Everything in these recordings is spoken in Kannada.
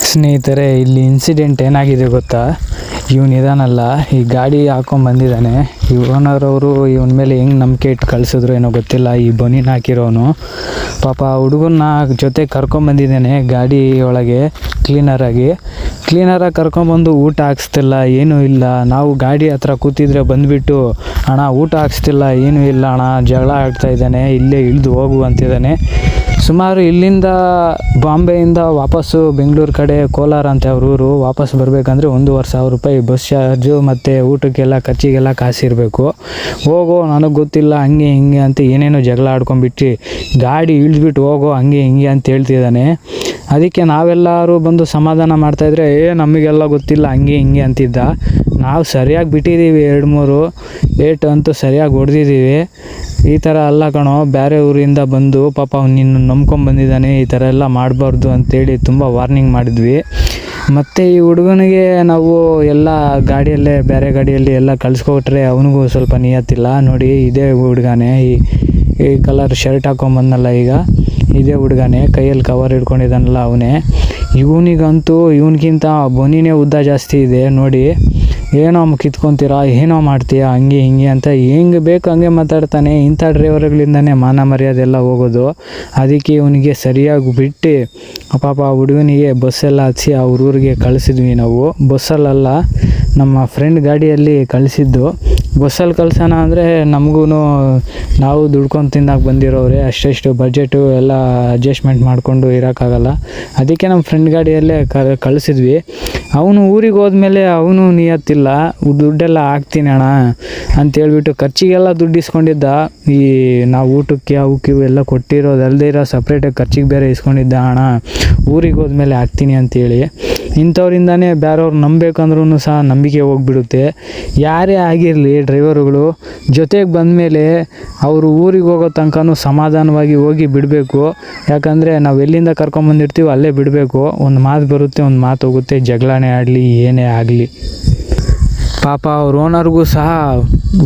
ಸ್ನೇಹಿತರೆ, ಇಲ್ಲಿ ಇನ್ಸಿಡೆಂಟ್ ಏನಾಗಿದೆ ಗೊತ್ತಾ? ಇವನಿದಾನಲ್ಲ, ಈ ಗಾಡಿ ಹಾಕೊಂಡು ಬಂದಿದ್ದಾನೆ. ಈ ಓನರ್ ಅವರು ಇವನ ಮೇಲೆ ಹೆಂಗೆ ನಂಬಿಕೆ ಇಟ್ಟು ಕಳಿಸಿದ್ರು ಏನೋ ಗೊತ್ತಿಲ್ಲ. ಈ ಬನೀನ್ ಹಾಕಿರೋನು ಪಾಪ ಹುಡುಗನ್ನ ಜೊತೆ ಕರ್ಕೊಂಬಂದಿದ್ದಾನೆ ಗಾಡಿ ಒಳಗೆ. ಕ್ಲೀನರಾಗಿ ಕರ್ಕೊಂಬಂದು ಊಟ ಹಾಕ್ಸ್ತಿಲ್ಲ, ಏನೂ ಇಲ್ಲ. ನಾವು ಗಾಡಿ ಹತ್ರ ಕೂತಿದ್ರೆ ಬಂದುಬಿಟ್ಟು, ಅಣ್ಣ ಊಟ ಹಾಕ್ಸ್ತಿಲ್ಲ, ಏನೂ ಇಲ್ಲ ಅಣ್ಣ, ಜಗಳ ಆಡ್ತಾ ಇದ್ದಾನೆ, ಇಲ್ಲೇ ಇಳಿದು ಹೋಗು ಅಂತಿದ್ದಾನೆ. ಸುಮಾರು ಇಲ್ಲಿಂದ ಬಾಂಬೆಯಿಂದ ವಾಪಸ್ಸು ಬೆಂಗಳೂರು ಕಡೆ, ಕೋಲಾರ ಅಂತ ಅವ್ರ ಊರು, ವಾಪಸ್ ಬರಬೇಕಂದ್ರೆ 1,500 ರೂಪಾಯಿ ಬಸ್ ಚಾರ್ಜು ಮತ್ತು ಊಟಕ್ಕೆಲ್ಲ ಖರ್ಚಿಗೆಲ್ಲ ಕಾಸಿರಬೇಕು. ಹೋಗೋ, ನನಗೆ ಗೊತ್ತಿಲ್ಲ, ಹಂಗೆ ಹಿಂಗೆ ಅಂತ ಏನೇನೋ ಜಗಳ ಆಡ್ಕೊಂಡ್ಬಿಟ್ಟು ಗಾಡಿ ಇಳಿದ್ಬಿಟ್ಟು ಹೋಗೋ ಹಂಗೆ ಹಿಂಗೆ ಅಂತ ಹೇಳ್ತಿದ್ದಾನೆ. ಅದಕ್ಕೆ ನಾವೆಲ್ಲರೂ ಬಂದು ಸಮಾಧಾನ ಮಾಡ್ತಾಯಿದ್ರೆ, ನಮಗೆಲ್ಲ ಗೊತ್ತಿಲ್ಲ ಹಂಗೆ ಹಿಂಗೆ ಅಂತಿದ್ದ. ನಾವು ಸರಿಯಾಗಿ ಬಿಟ್ಟಿದ್ದೀವಿ, 2-3 ಏಟು ಅಂತೂ ಸರಿಯಾಗಿ ಹೊಡೆದಿದ್ದೀವಿ. ಈ ಥರ ಅಲ್ಲ ಕಣೋ, ಬೇರೆ ಊರಿಂದ ಬಂದು ಪಾಪ ನಿನ್ನ ನಂಬ್ಕೊಂಬಂದಿದ್ದಾನೆ, ಈ ಥರ ಎಲ್ಲ ಮಾಡಬಾರ್ದು ಅಂತೇಳಿ ತುಂಬ ವಾರ್ನಿಂಗ್ ಮಾಡಿದ್ವಿ. ಮತ್ತು ಈ ಹುಡುಗನಿಗೆ ನಾವು ಎಲ್ಲ ಗಾಡಿಯಲ್ಲೇ, ಬೇರೆ ಗಾಡಿಯಲ್ಲಿ ಎಲ್ಲ ಕಳಿಸ್ಕೊಟ್ರೆ ಅವನಿಗೂ ಸ್ವಲ್ಪ ನಿಯತ್ತಿಲ್ಲ. ನೋಡಿ, ಇದೇ ಹುಡುಗನೇ, ಈ ಕಲರ್ ಶರ್ಟ್ ಹಾಕ್ಕೊಂಬಂದಲ್ಲ ಈಗ, ಇದೇ ಹುಡುಗನೇ, ಕೈಯಲ್ಲಿ ಕವರ್ ಹಿಡ್ಕೊಂಡಿದ್ದಾನಲ್ಲ ಅವನೇ. ಇವನಿಗಂತೂ ಇವನಿಗಿಂತ ಬೊನಿನೇ ಉದ್ದ ಜಾಸ್ತಿ ಇದೆ. ನೋಡಿ, ಏನೋ ಕಿತ್ಕೊತೀರಾ, ಏನೋ ಮಾಡ್ತೀಯಾ, ಹಂಗೆ ಹಿಂಗೆ ಅಂತ ಹೆಂಗೆ ಬೇಕು ಹಂಗೆ ಮಾತಾಡ್ತಾನೆ. ಇಂಥ ಡ್ರೈವರ್ಗಳಿಂದನೇ ಮಾನ ಮರ್ಯಾದೆ ಎಲ್ಲ ಹೋಗೋದು. ಅದಕ್ಕೆ ಇವನಿಗೆ ಸರಿಯಾಗಿ ಬಿಟ್ಟು ಪಾಪ ಹುಡುಗನಿಗೆ ಬಸ್ಸೆಲ್ಲ ಹಚ್ಚಿ ಅವ್ರ ಊರಿಗೆ ಕಳಿಸಿದ್ವಿ ನಾವು. ಬಸ್ಸಲ್ಲ, ನಮ್ಮ ಫ್ರೆಂಡ್ ಗಾಡಿಯಲ್ಲಿ ಕಳಿಸಿದ್ದು. ಬಸ್ಸಲ್ಲಿ ಕಳ್ಸೋಣ ಅಂದರೆ ನಮಗೂ, ನಾವು ದುಡ್ಕೊಂಡು ತಿನ್ನಕ್ಕೆ ಬಂದಿರೋರೆ, ಅಷ್ಟೆಷ್ಟು ಬಜೆಟು ಎಲ್ಲ ಅಡ್ಜಸ್ಟ್ಮೆಂಟ್ ಮಾಡಿಕೊಂಡು ಇರೋಕ್ಕಾಗಲ್ಲ. ಅದಕ್ಕೆ ನಮ್ಮ ಫ್ರೆಂಡ್ ಗಾಡಿಯಲ್ಲೇ ಕಳಿಸಿದ್ವಿ. ಅವನು ಊರಿಗೆ ಹೋದ್ಮೇಲೆ ಅವನು ನಿಯತ್ತಿಲ್ಲ, ದುಡ್ಡೆಲ್ಲ ಹಾಕ್ತೀನಿ ಅಣ್ಣ ಅಂತೇಳ್ಬಿಟ್ಟು ಖರ್ಚಿಗೆಲ್ಲ ದುಡ್ಡು ಇಸ್ಕೊಂಡಿದ್ದ. ಈ ನಾವು ಊಟಕ್ಕೆ ಅವಕ್ಕೆ ಎಲ್ಲ ಕೊಟ್ಟಿರೋದಲ್ಲದೆ ಇರೋ ಸಪ್ರೇಟಾಗಿ ಖರ್ಚಿಗೆ ಬೇರೆ ಇಸ್ಕೊಂಡಿದ್ದ. ಅಣ್ಣ ಊರಿಗೆ ಹೋದ್ಮೇಲೆ ಹಾಕ್ತೀನಿ ಅಂತೇಳಿ. ಇಂಥವ್ರಿಂದನೇ ಬೇರೆಯವ್ರು ನಂಬಬೇಕಂದ್ರೂ ಸಹ ನಂಬಿಕೆ ಹೋಗಿಬಿಡುತ್ತೆ. ಯಾರೇ ಆಗಿರಲಿ, ಡ್ರೈವರುಗಳು ಜೊತೆಗೆ ಬಂದಮೇಲೆ ಅವರು ಊರಿಗೆ ಹೋಗೋ ತನಕನೂ ಸಮಾಧಾನವಾಗಿ ಹೋಗಿ ಬಿಡಬೇಕು. ಯಾಕಂದರೆ ನಾವು ಎಲ್ಲಿಂದ ಕರ್ಕೊಂಬಂದಿರ್ತೀವೋ ಅಲ್ಲೇ ಬಿಡಬೇಕು. ಒಂದು ಮಾತು ಬರುತ್ತೆ, ಒಂದು ಮಾತು ಹೋಗುತ್ತೆ, ಜಗಳನೇ ಆಡಲಿ ಏನೇ ಆಗಲಿ. ಪಾಪ ಅವ್ರ ಓನರ್ಗೂ ಸಹ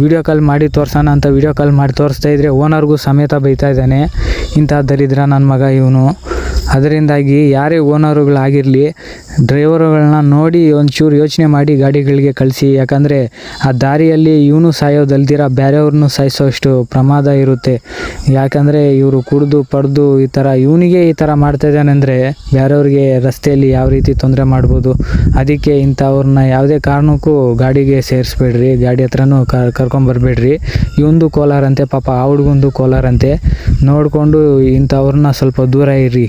ವೀಡಿಯೋ ಕಾಲ್ ಮಾಡಿ ತೋರ್ಸೋಣ ಅಂತ ವೀಡಿಯೋ ಕಾಲ್ ಮಾಡಿ ತೋರಿಸ್ತಾಯಿದ್ರೆ ಓನರ್ಗೂ ಸಮೇತ ಬೈತಾ ಇದ್ದಾನೆ. ಇಂಥ ದರಿದ್ರ ನನ್ನ ಮಗ ಇವನು. ಅದರಿಂದಾಗಿ ಯಾರೇ ಓನರುಗಳಾಗಿರಲಿ, ಡ್ರೈವರುಗಳನ್ನ ನೋಡಿ ಒಂಚೂರು ಯೋಚನೆ ಮಾಡಿ ಗಾಡಿಗಳಿಗೆ ಕಳಿಸಿ. ಯಾಕಂದರೆ ಆ ದಾರಿಯಲ್ಲಿ ಇವನು ಸಾಯೋದಲ್ದಿರ ಬೇರೆಯವ್ರನ್ನೂ ಸಾಯಿಸೋಷ್ಟು ಪ್ರಮಾದ ಇರುತ್ತೆ. ಯಾಕಂದರೆ ಇವರು ಕುಡಿದು ಪಡೆದು ಈ ಥರ ಇವನಿಗೆ ಈ ಥರ ಮಾಡ್ತಾಯಿದ್ದಾನೆ ಅಂದರೆ ಬೇರೆಯವ್ರಿಗೆ ರಸ್ತೆಯಲ್ಲಿ ಯಾವ ರೀತಿ ತೊಂದರೆ ಮಾಡ್ಬೋದು. ಅದಕ್ಕೆ ಇಂಥವ್ರನ್ನ ಯಾವುದೇ ಕಾರಣಕ್ಕೂ ಗಾಡಿಗೆ ಸೇರಿಸ್ಬೇಡ್ರಿ, ಗಾಡಿ ಹತ್ರನೂ ಕರ್ಕೊಂಬರ್ಬೇಡ್ರಿ. ಇವಂದು ಕೋಲಾರಂತೆ, ಪಾಪ ಆ ಹುಡುಗಂದು ಕೋಲಾರಂತೆ. ನೋಡಿಕೊಂಡು ಇಂಥವ್ರನ್ನ ಸ್ವಲ್ಪ ದೂರ ಇರ್ರಿ.